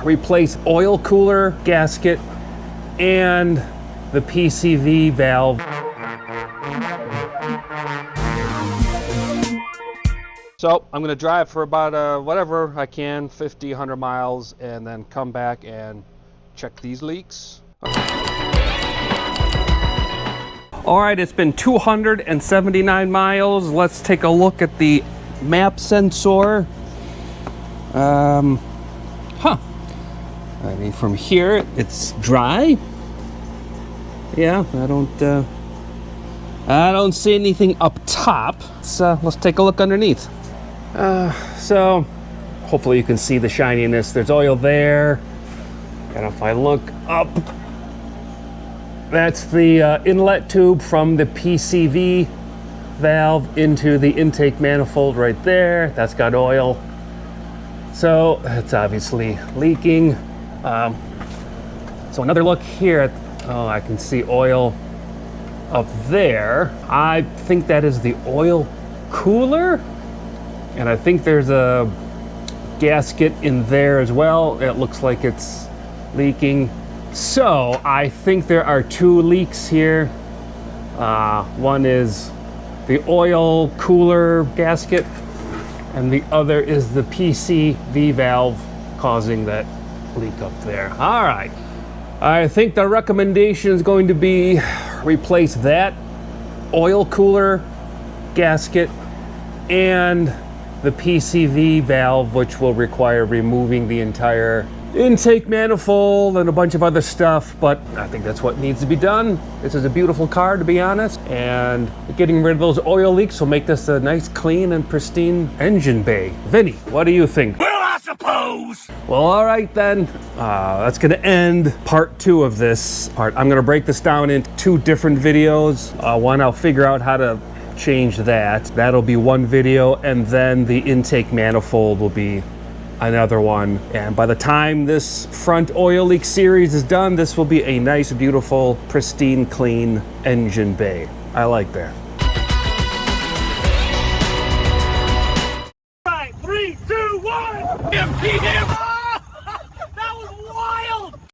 replace oil cooler, gasket, and the PCV valve. So I'm gonna drive for about whatever I can, 50, 100 miles, and then come back and check these leaks. All right, it's been 279 miles. Let's take a look at the map sensor. I mean, from here, it's dry. Yeah, I don't see anything up top. Let's take a look underneath. So hopefully you can see the shininess. There's oil there. And if I look up, that's the inlet tube from the PCV valve into the intake manifold right there. That's got oil. So it's obviously leaking. So another look here at, oh, I can see oil up there. I think that is the oil cooler. And I think there's a gasket in there as well. It looks like it's leaking. So I think there are two leaks here. One is the oil cooler gasket, and the other is the PCV valve causing that leak up there. All right. I think the recommendation is going to be replace that oil cooler gasket and the PCV valve, which will require removing the entire intake manifold and a bunch of other stuff, but I think that's what needs to be done. This is a beautiful car, to be honest, and getting rid of those oil leaks will make this a nice, clean, and pristine engine bay. Vinny, what do you think? Well, I suppose. Well, all right then. That's gonna end part 2 of this part. I'm gonna break this down into 2 different videos. One, I'll figure out how to change that. That'll be one video, and then the intake manifold will be another one. And by the time this front oil leak series is done, this will be a nice, beautiful, pristine, clean engine bay. I like that. Right, 3, 2, 1. Empty him.